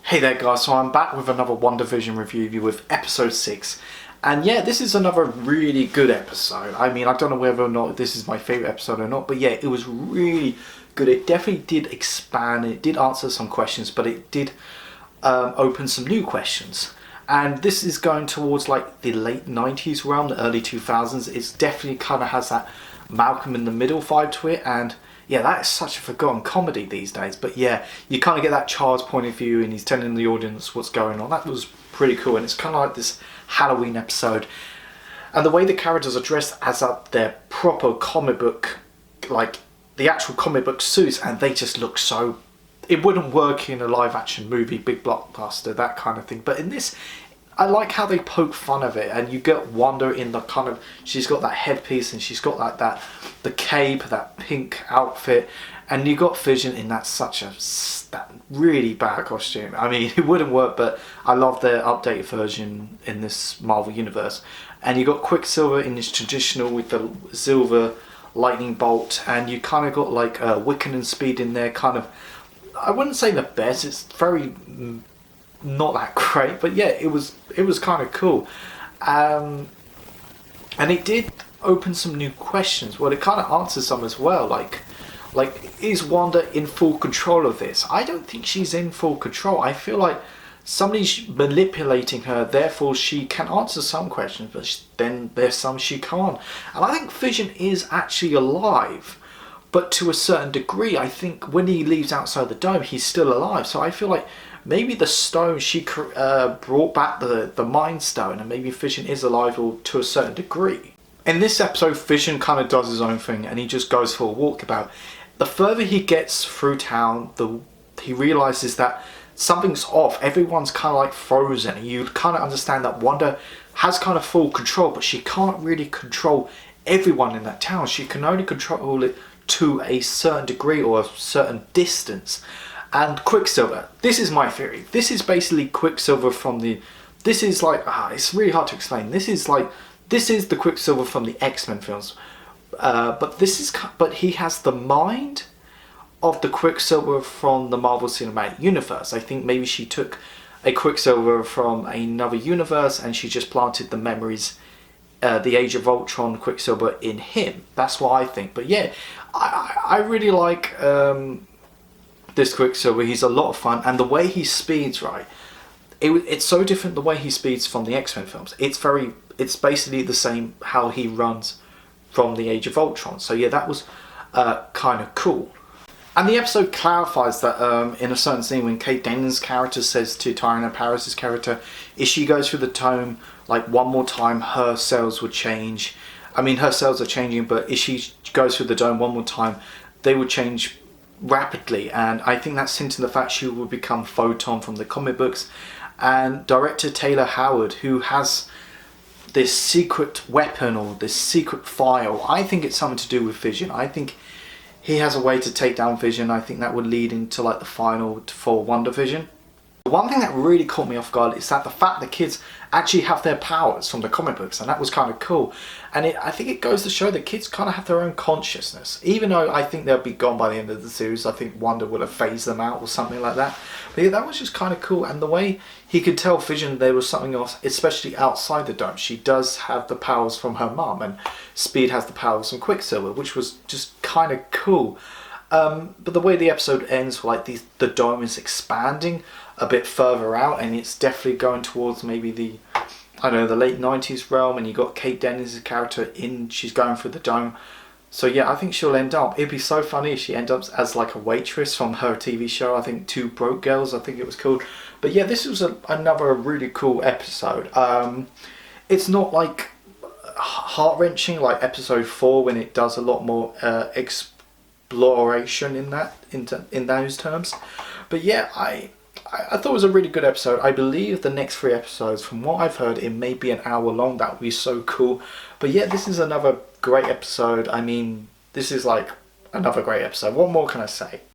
Hey there guys, so I'm back with another WandaVision review with episode 6. And yeah, this is another really good episode. I mean, I don't know whether or not this is my favourite episode or not, but yeah, it was really good. It definitely did expand, it did answer some questions, but it did open some new questions. And this is going towards like the late 90s realm, the early 2000s. It's definitely kind of has that Malcolm in the Middle vibe to it, and yeah, that is such a forgotten comedy these days. But yeah, you kind of get that child's point of view and he's telling the audience what's going on. That was pretty cool, and it's kind of like this Halloween episode. And the way the characters are dressed as up their proper comic book, like the actual comic book suits, and they just look so... It wouldn't work in a live action movie, big blockbuster, that kind of thing. But in this, I like how they poke fun of it, and you get Wanda in the kind of... She's got that headpiece and she's got like that... the cape, that pink outfit, and you got Vision in that really bad costume. I mean, it wouldn't work, but I love their updated version in this Marvel universe. And you got Quicksilver in his traditional with the silver lightning bolt, and you kind of got like Wiccan and Speed in there, kind of... I wouldn't say the best. It's very not that great, but yeah, it was kind of cool, and it did open some new questions. Well, it kind of answers some as well. Like, is Wanda in full control of this? I don't think she's in full control. I feel like somebody's manipulating her. Therefore, she can answer some questions, but then there's some she can't. And I think Vision is actually alive. But to a certain degree, I think when he leaves outside the dome, he's still alive. So I feel like maybe the stone, she brought back the Mind Stone, and maybe Vision is alive, or to a certain degree. In this episode, Vision kind of does his own thing, and he just goes for a walkabout. The further he gets through town, he realizes that something's off. Everyone's kind of like frozen, and you kind of understand that Wanda has kind of full control, but she can't really control everyone in that town. She can only control it to a certain degree or a certain distance. And Quicksilver, this is my theory. This is basically Quicksilver from the... This is like... it's really hard to explain. This is the Quicksilver from the X-Men films. But he has the mind of the Quicksilver from the Marvel Cinematic Universe. I think maybe she took a Quicksilver from another universe and she just planted the memories, the Age of Ultron Quicksilver in him. That's what I think. But yeah, I really like this Quicksilver. He's a lot of fun, and the way he speeds, right? It's so different the way he speeds from the X-Men films. It's basically the same how he runs from the Age of Ultron. So yeah, that was kind of cool. And the episode clarifies that in a certain scene when Kate Denning's character says to Tyrone Paris' character, if she goes through the dome like one more time, her cells would change. I mean, her cells are changing, but if she goes through the dome one more time, they would change rapidly. And I think that's hinting the fact she will become Photon from the comic books. And director Taylor Howard, who has this secret weapon or this secret file, I think it's something to do with Vision. I think he has a way to take down Vision. I think that would lead into like the final for WandaVision. The one thing that really caught me off guard is that the fact the kids actually have their powers from the comic books, and that was kind of cool. And I think it goes to show that kids kind of have their own consciousness. Even though I think they'll be gone by the end of the series, I think Wanda would have phased them out or something like that. But yeah, that was just kind of cool. And the way he could tell Vision there was something else, especially outside the dome. She does have the powers from her mum, and Speed has the powers from Quicksilver, which was just kind of cool. But the way the episode ends, like the dome is expanding a bit further out, and it's definitely going towards maybe the, I don't know, the late 90s realm, and you got Kate Denning's character she's going through the dome. So yeah, I think she'll end up, it'd be so funny if she ends up as like a waitress from her TV show, I think Two Broke Girls, I think it was called. But yeah, this was another really cool episode. It's not like heart-wrenching like episode 4 when it does a lot more exploration in those terms. But yeah, I thought it was a really good episode. I believe the next 3 episodes, from what I've heard, it may be an hour long. That would be so cool. But yeah, this is another great episode. I mean, this is like another great episode. What more can I say?